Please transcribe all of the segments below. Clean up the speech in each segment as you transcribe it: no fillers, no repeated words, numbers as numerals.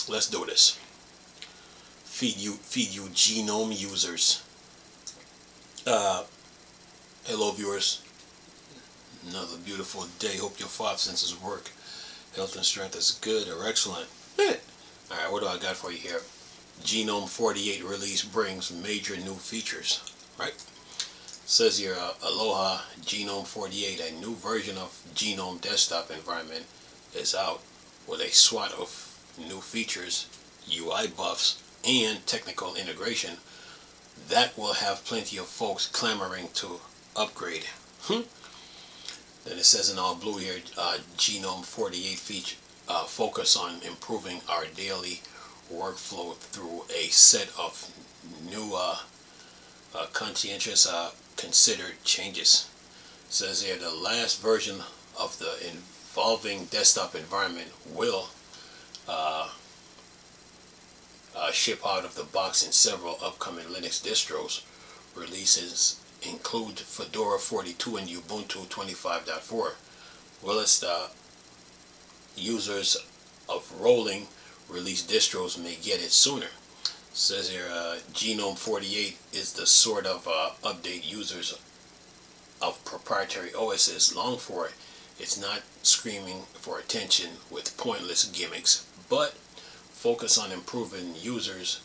Let's do this. Feed you Gnome users. Hello viewers. Another beautiful day. Hope your five senses work. Health and strength is good or excellent. Alright, what do I got for you here? Gnome 48 release brings major new features. Right? Says here, Aloha Gnome 48, a new version of Gnome desktop environment is out with a swat of new features, UI buffs, and technical integration that will have plenty of folks clamoring to upgrade. Then it says in all blue here, Gnome 48 feature focus on improving our daily workflow through a set of new conscientious considered changes. It says here the last version of the evolving desktop environment will ship out of the box in several upcoming Linux distros. Releases include Fedora 42 and Ubuntu 25.4. Whilst users of rolling release distros may get it sooner. Says here, Gnome 48 is the sort of update users of proprietary OSs long for. It's not screaming for attention with pointless gimmicks, but focus on improving users'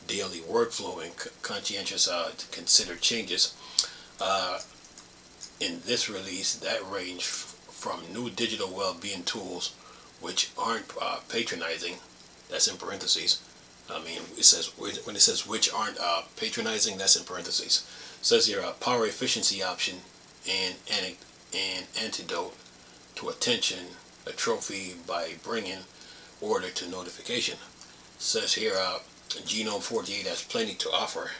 daily workflow and conscientious considered changes. In this release, that range from new digital well-being tools, which aren't patronizing. That's in parentheses. I mean, it says when it says which aren't patronizing, that's in parentheses. It says here a power efficiency option and an antidote to attention, a trophy by bringing order to notification. It says here Gnome 48 has plenty to offer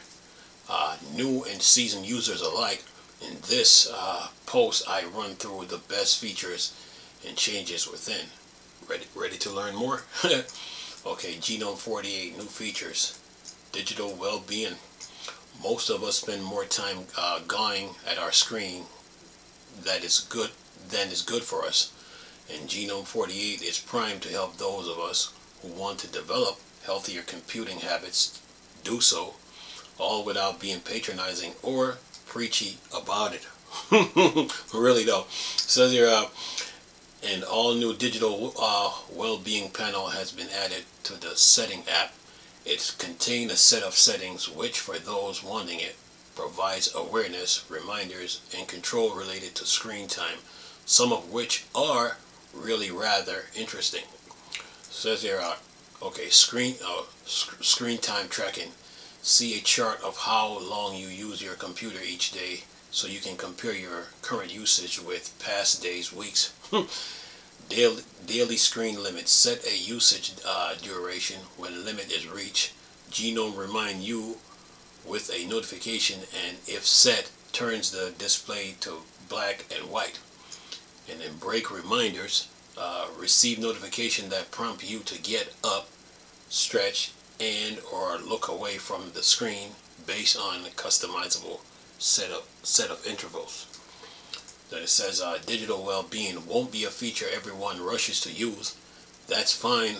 new and seasoned users alike. In this post, I run through the best features and changes within. Ready to learn more? Okay, Gnome 48 new features. Digital well-being. Most of us spend more time gawing at our screen than is good for us. And Gnome 48 is primed to help those of us who want to develop healthier computing habits do so, all without being patronizing or preachy about it. Really though. Says here, an all-new digital well-being panel has been added to the setting app. It contains a set of settings which, for those wanting it, provides awareness, reminders, and control related to screen time, some of which are really rather interesting. Says here, okay, screen time tracking. See a chart of how long you use your computer each day so you can compare your current usage with past days, weeks. Daily screen limit. Set a usage duration. When limit is reached, Gnome remind you with a notification, and if set, turns the display to black and white. And then break reminders. Receive notification that prompt you to get up, stretch, and or look away from the screen based on a customizable set of intervals. Then it says digital well-being won't be a feature everyone rushes to use. That's fine.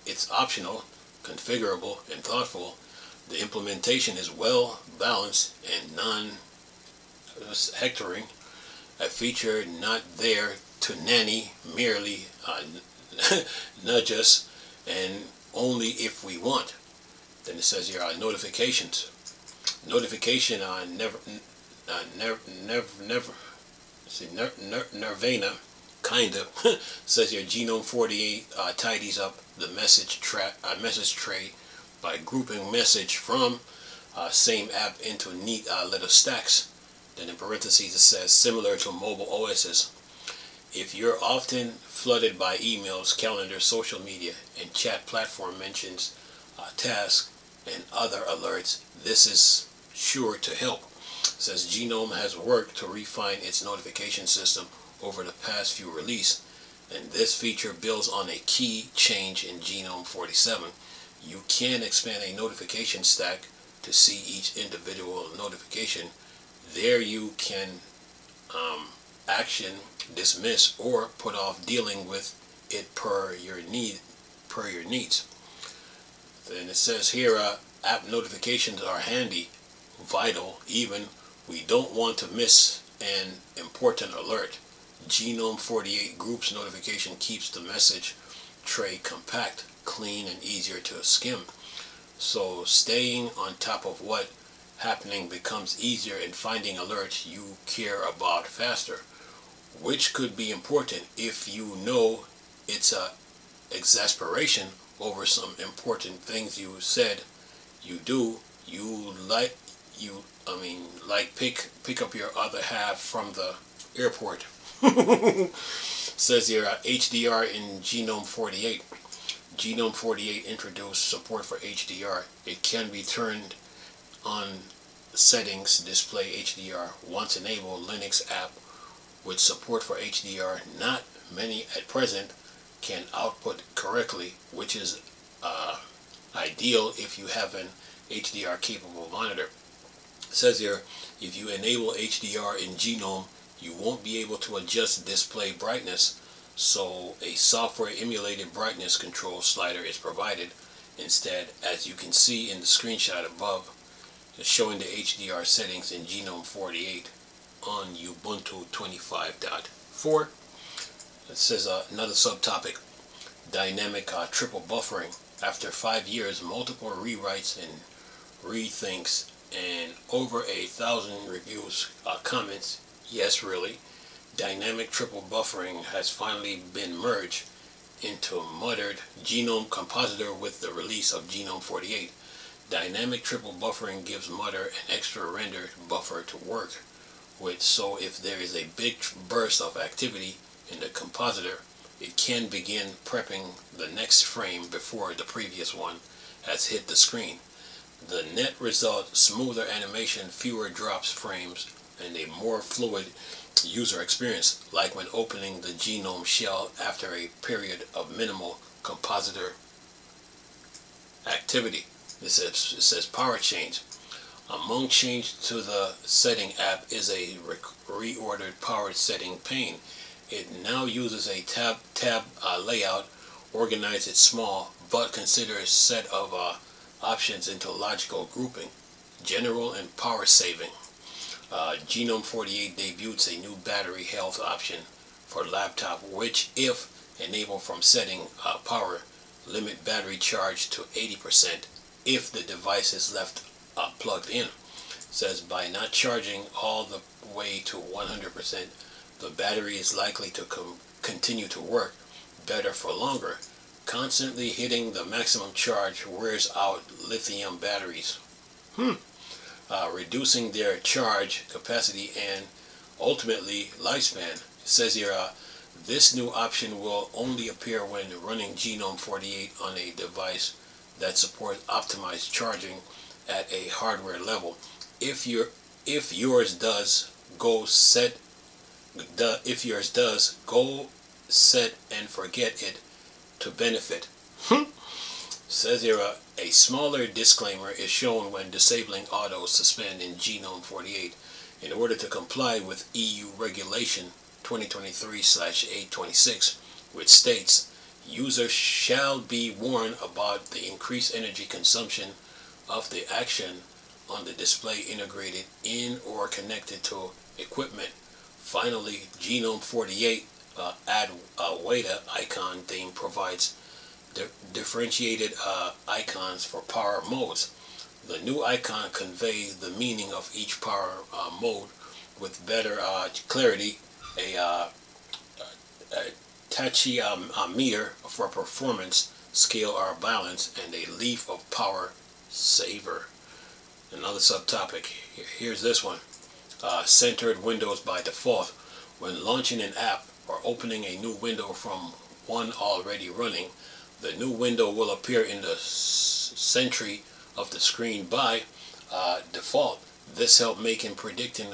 It's optional, configurable, and thoughtful. The implementation is well balanced and non-hectoring. A feature not there to nanny, merely nudge us, and only if we want. Then it says here notifications. Notification Nirvana kinda says here Gnome 48 tidies up the message tray by grouping message from same app into neat little stacks. Then in parentheses it says similar to mobile OSs. If you're often flooded by emails, calendar, social media, and chat platform mentions, tasks, and other alerts, this is sure to help. It says Gnome has worked to refine its notification system over the past few releases, and this feature builds on a key change in Gnome 47. You can expand a notification stack to see each individual notification. There you can action, dismiss, or put off dealing with it per your need per your needs. Then it says here, app notifications are handy, vital, even we don't want to miss an important alert. Gnome 48 Groups notification keeps the message tray compact, clean, and easier to skim. So staying on top of what happening becomes easier and finding alerts you care about faster, which could be important if you know it's a exasperation over some important things you said you do. Like pick up your other half from the airport. Says here, HDR in Gnome 48. Gnome 48 introduced support for HDR. It can be turned on settings, display HDR. Once enabled, Linux app with support for HDR, not many at present, can output correctly, which is ideal if you have an HDR capable monitor. It says here, if you enable HDR in Gnome, you won't be able to adjust display brightness, so a software emulated brightness control slider is provided instead, as you can see in the screenshot above, showing the HDR settings in Gnome 48 on Ubuntu 25.4. It says another subtopic, dynamic triple buffering. After 5 years, multiple rewrites and rethinks, and over 1,000 reviews, comments, yes really, dynamic triple buffering has finally been merged into muttered Gnome Compositor with the release of Gnome 48. Dynamic triple buffering gives Mutter an extra render buffer to work with, so if there is a big burst of activity in the compositor, it can begin prepping the next frame before the previous one has hit the screen. The net result, smoother animation, fewer drops frames, and a more fluid user experience, like when opening the Gnome shell after a period of minimal compositor activity. It says power change. Among change to the setting app is a reordered power setting pane. It now uses a tab layout, organized it small, but considers set of options into logical grouping, general and power saving. Gnome 48 debuts a new battery health option for laptop, which, if enabled from setting power, limit battery charge to 80% if the device is left plugged in. It says by not charging all the way to 100%, the battery is likely to continue to work better for longer. Constantly hitting the maximum charge wears out lithium batteries, reducing their charge capacity and ultimately lifespan. It says here, this new option will only appear when running Gnome 48 on a device that supports optimized charging at a hardware level. If yours does, go set and forget it to benefit. Says here, a smaller disclaimer is shown when disabling auto suspend in Gnome 48 in order to comply with EU regulation 2023/826, which states users shall be warned about the increased energy consumption of the action on the display integrated in or connected to equipment. Finally, Gnome 48 add WADA icon theme provides differentiated icons for power modes. The new icon conveys the meaning of each power mode with better clarity, a tachymeter for performance, scale or balance, and a leaf of power saver. Another subtopic, here's this one. Centered windows by default. When launching an app or opening a new window from one already running, the new window will appear in the center of the screen by default. This helps making predicting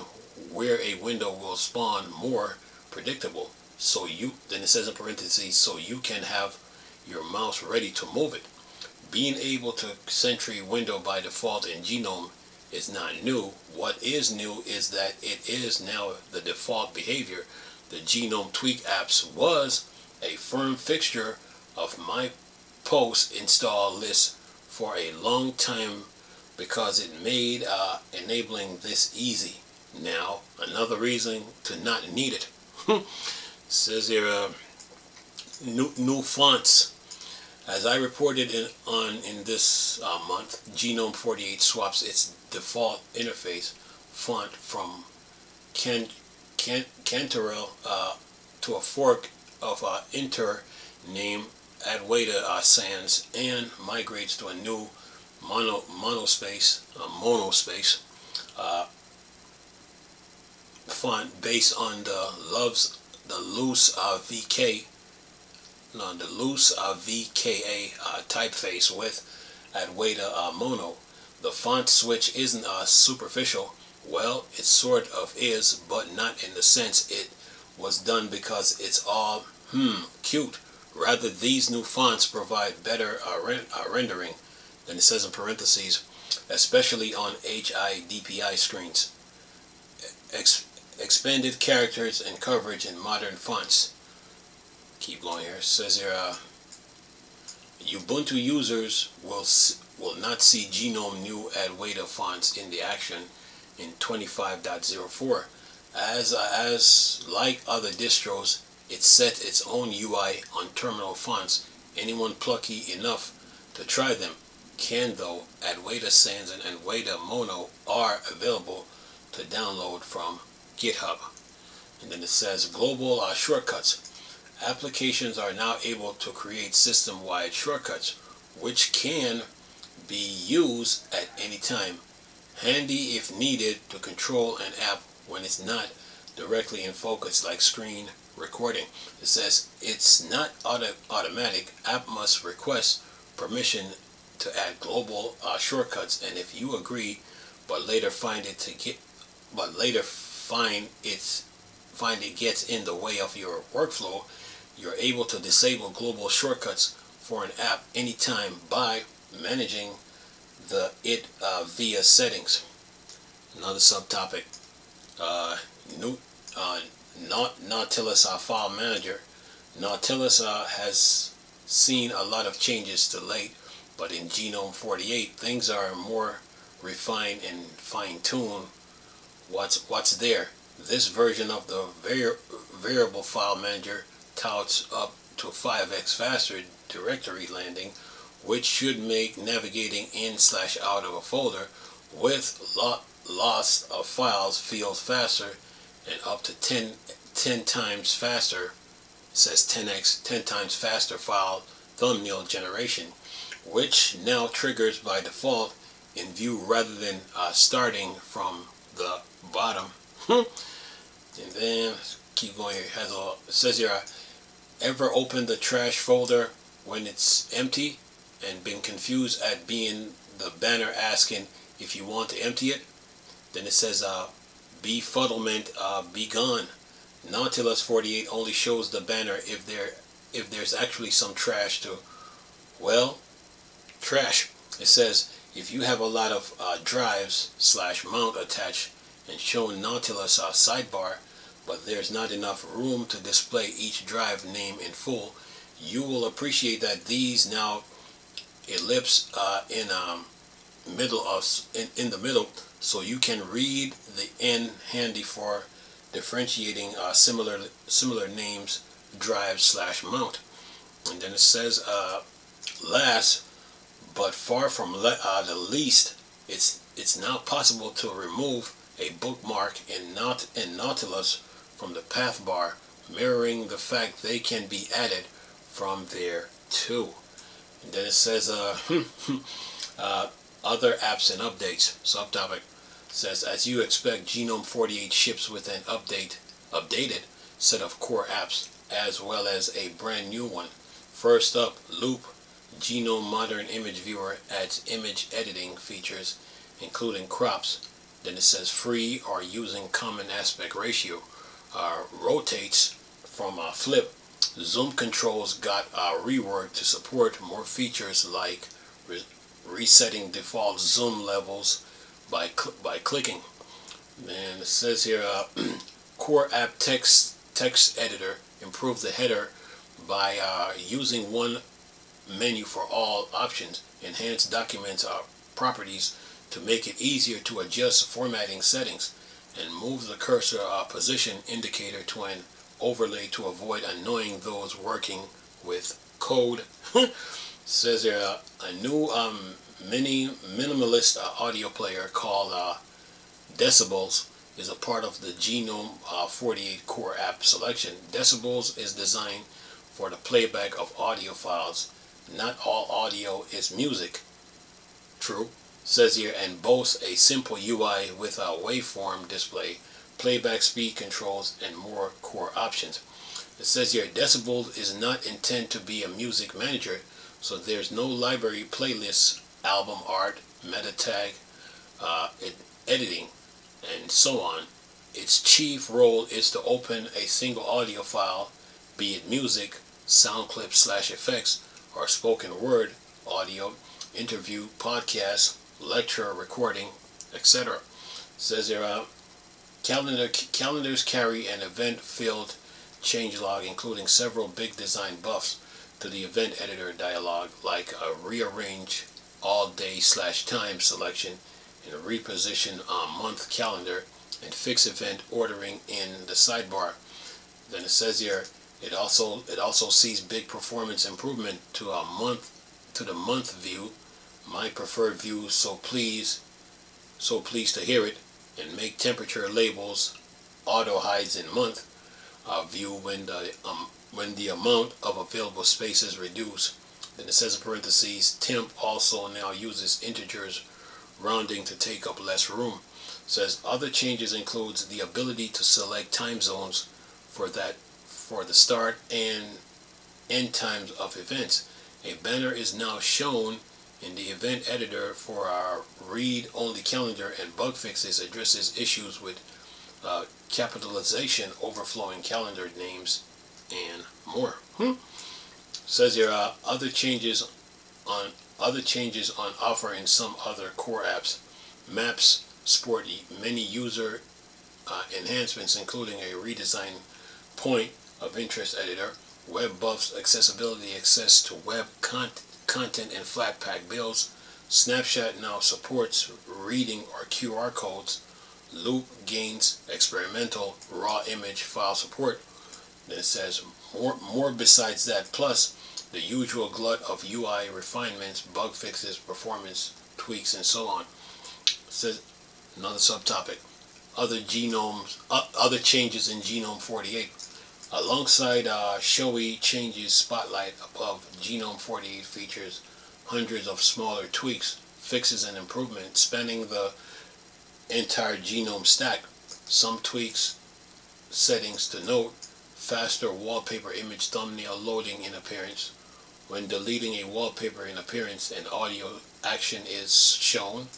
where a window will spawn more predictable. So then it says in parentheses, so you can have your mouse ready to move it. Being able to center window by default in Gnome is not new. What is new is that it is now the default behavior. The Gnome Tweak apps was a firm fixture of my post install list for a long time because it made enabling this easy. Now, another reason to not need it. Says here, new fonts. As I reported in this month, Gnome 48 swaps its default interface font from Cantarell to a fork of Inter named Adwaita Sans, and migrates to a new monospace font based on the loose VKA typeface with Adwaita Mono. The font switch isn't superficial. Well, it sort of is, but not in the sense it was done because it's all cute. Rather, these new fonts provide better rendering, than it says in parentheses, especially on HIDPI screens. Expanded characters and coverage in modern fonts. Keep going here. It says here, Ubuntu users will not see Gnome new Adwaita fonts in the action in 25.04. As like other distros, it set its own UI on terminal fonts. Anyone plucky enough to try them can, though. Adwaita Sans and Adwaita Mono are available to download from GitHub. And then it says global shortcuts. Applications are now able to create system-wide shortcuts, which can be used at any time. Handy if needed to control an app when it's not directly in focus, like screen recording. It says it's not automatic. App must request permission to add global shortcuts, and if you agree, but later find it gets in the way of your workflow, you're able to disable global shortcuts for an app anytime by managing it via settings. Another subtopic, Nautilus file manager. Nautilus has seen a lot of changes to late, but in Gnome 48 things are more refined and fine-tuned. What's there? This version of the variable file manager touts up to 5x faster directory landing, which should make navigating in/out of a folder with loss of files feels faster, and up to 10 times faster, says 10 times faster file thumbnail generation, which now triggers by default in view rather than starting from the bottom. And then keep going here. It says here, ever open the trash folder when it's empty and been confused at being the banner asking if you want to empty it? Then it says befuddlement be gone. Nautilus 48 only shows the banner if there's actually some trash to, well, trash. It says if you have a lot of drives / mount attached and show Nautilus sidebar, but there's not enough room to display each drive name in full, you will appreciate that these now ellipse in the middle, so you can read the N handy for differentiating similar names drive / mount. And then it says last but far from the least, it's now possible to remove a bookmark in Nautilus from the path bar, mirroring the fact they can be added from there too. And then it says other apps and updates. Subtopic says, as you expect, Gnome 48 ships with an updated set of core apps, as well as a brand new one. First up, Loop. Gnome Modern Image Viewer adds image editing features, including crops. Then it says free or using common aspect ratio. Rotates from flip. Zoom controls got reworked to support more features like resetting default zoom levels by clicking. And it says here, core app text editor improved the header by using one menu for all options, enhance documents properties to make it easier to adjust formatting settings, and move the cursor position indicator to an overlay to avoid annoying those working with code. Says there a new minimalist audio player called Decibels is a part of the Gnome 48 core app selection. Decibels is designed for the playback of audio files. Not all audio is music. True. Says here, and boasts a simple UI with a waveform display, playback speed controls, and more core options. It says here, Decibels is not intended to be a music manager, so there's no library, playlist, album art, meta tag, editing, and so on. Its chief role is to open a single audio file, be it music, sound clips / effects, or spoken word audio, interview, podcast, lecture, recording, etc. Says there, calendars carry an event-filled changelog, including several big design buffs to the event editor dialog, like a rearrange all day / time selection and a reposition month calendar and fix event ordering in the sidebar. Then it says here, it also sees big performance improvement to the month view, my preferred view, so pleased to hear it, and make temperature labels auto hides in month view when the amount of available space is reduced. Then it says in parentheses, temp also now uses integers rounding to take up less room. It says other changes includes the ability to select time zones for the start and end times of events. A banner is now shown in the event editor for our read-only calendar, and bug fixes addresses issues with capitalization, overflowing calendar names, and more. Says here other changes on offer in some other core apps. Maps sport many user enhancements, including a redesigned point of interest editor, web buffs, accessibility, access to web content and Flatpak builds. Snapshot now supports reading or QR codes. Loop gains experimental raw image file support. Then it says more besides that, plus the usual glut of UI refinements, bug fixes, performance tweaks, and so on. It says another subtopic, other changes in Gnome 48. Alongside showy changes, Spotlight above Gnome 48 features hundreds of smaller tweaks, fixes, and improvements spanning the entire Gnome stack. Some tweaks, settings to note: faster wallpaper image thumbnail loading in Appearance. When deleting a wallpaper in Appearance, an audio action is shown.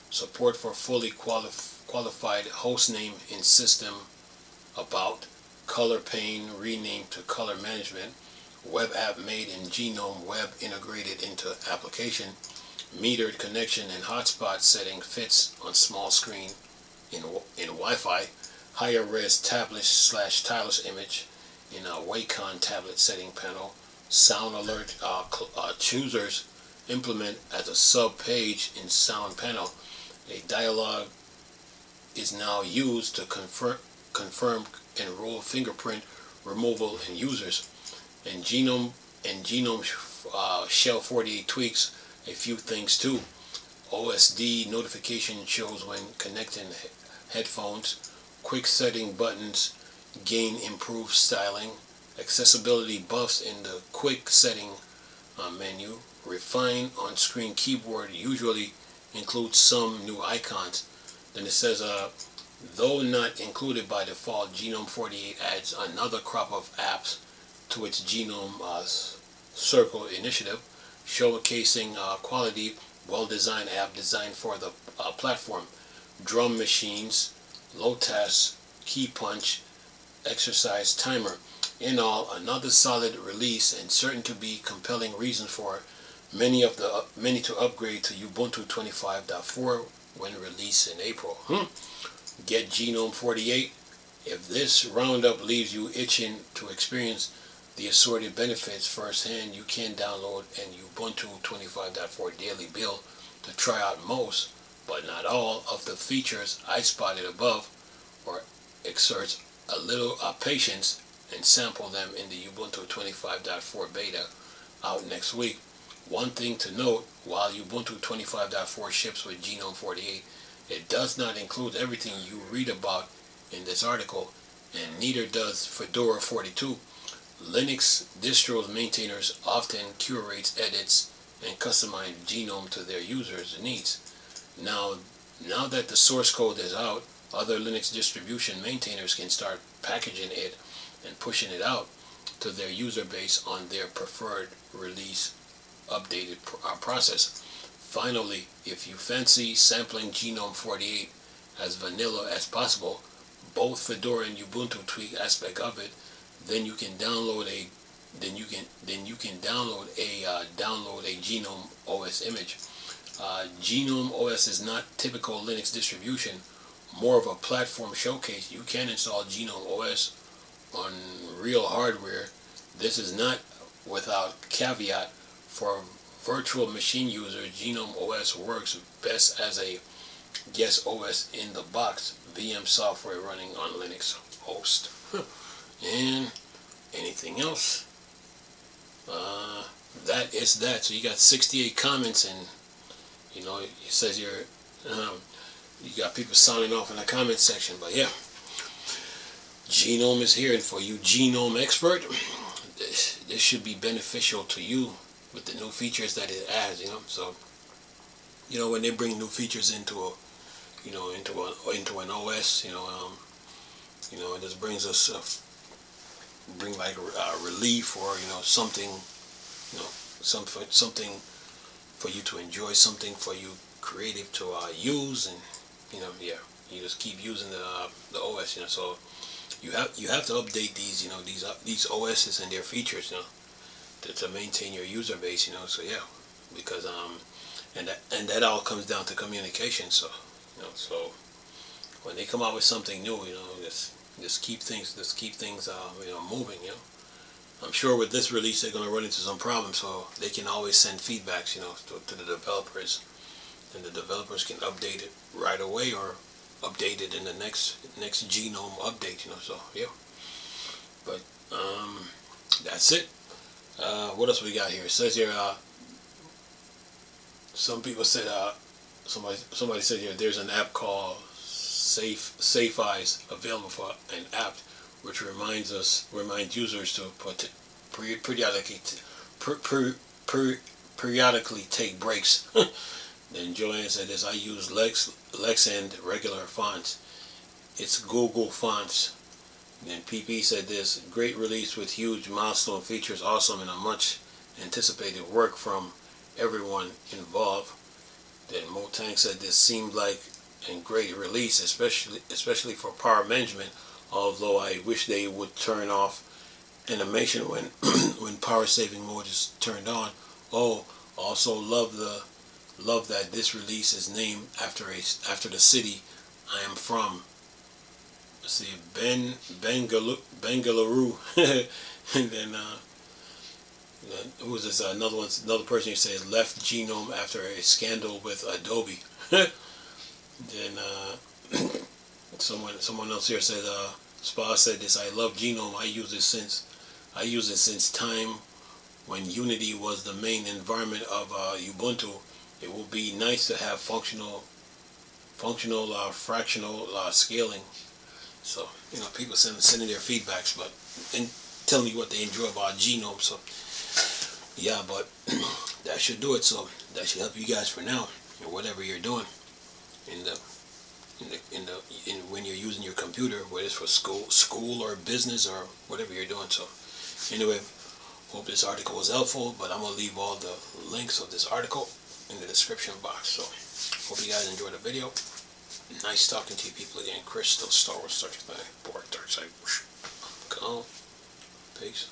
Support for fully qualified hostname in system. About. Color pane renamed to Color Management. Web app made in Gnome Web integrated into application. Metered connection and hotspot setting fits on small screen in Wi-Fi. Higher res tablet / stylus image in a Wacom tablet setting panel. Sound alert choosers implement as a sub page in sound panel. A dialog is now used to confirm enroll fingerprint removal in users. And Gnome Shell 48 tweaks a few things too. OSD notification shows when connecting headphones. Quick setting buttons gain improved styling. Accessibility buffs in the quick setting menu. Refine on-screen keyboard usually includes some new icons. Then it says though not included by default, Gnome 48 adds another crop of apps to its Gnome Circle initiative, showcasing quality, well-designed app designed for the platform. Drum machines, low-task, key punch, exercise timer. In all, another solid release and certain to be compelling reason for many to upgrade to Ubuntu 25.4 when released in April. Get Gnome 48. If this roundup leaves you itching to experience the assorted benefits firsthand, you can download an Ubuntu 25.4 daily build to try out most, but not all, of the features I spotted above, or exert a little patience and sample them in the Ubuntu 25.4 beta out next week. One thing to note, while Ubuntu 25.4 ships with Gnome 48, it does not include everything you read about in this article, and neither does Fedora 42. Linux distros maintainers often curate, edits, and customize Gnome to their users' needs. Now that the source code is out, other Linux distribution maintainers can start packaging it and pushing it out to their user base on their preferred release updated process. Finally, if you fancy sampling Gnome 48 as vanilla as possible, both Fedora and Ubuntu tweak aspect of it, then you can download a Gnome OS image. Gnome OS is not typical Linux distribution, more of a platform showcase. You can install Gnome OS on real hardware. This is not without caveat. For virtual machine users, Gnome OS works best as a guest OS in the box VM software running on Linux host. And anything else? That is that. So you got 68 comments, and you know it says you got people signing off in the comment section. But yeah, Gnome is here, and for you Gnome expert, this should be beneficial to you with the new features that it adds. So when they bring new features into a into an OS, it just brings us relief, or something, something for you to enjoy, something for you creative to use, and you just keep using the OS. So you have to update these these OSs and their features to maintain your user base. So yeah, because and that all comes down to communication. So so when they come out with something new, just keep things moving. I'm sure with this release they're going to run into some problems, so they can always send feedbacks to the developers, and the developers can update it right away or update it in the next Gnome update. So yeah, but that's it. What else we got here? It says here some people said somebody said here there's an app called Safe Eyes available for an app which reminds users to periodically take breaks. Then Joanne said this: I use Lex and regular fonts. It's Google Fonts. Then PP said this: great release with huge milestone features, awesome, and a much anticipated work from everyone involved. Then Motang said this seemed like a great release, especially for power management, although I wish they would turn off animation when when power saving mode is turned on. Oh, also love that this release is named after the city I am from. Let's see, Bengaluru. And then who was this? Another person who said left Gnome after a scandal with Adobe. Then someone else here said Spa said this: I love Gnome. I use it since time when Unity was the main environment of Ubuntu. It will be nice to have functional fractional scaling. So people sending their feedbacks, and telling me what they enjoy about Gnome. So yeah, but that should do it. So that should help you guys for now, or whatever you're doing when you're using your computer, whether it's for school or business or whatever you're doing. So anyway, hope this article was helpful, but I'm gonna leave all the links of this article in the description box. So hope you guys enjoyed the video. Nice talking to you people again. Chris, still Star Wars, Star Trek, Dark Side. Go. Peace.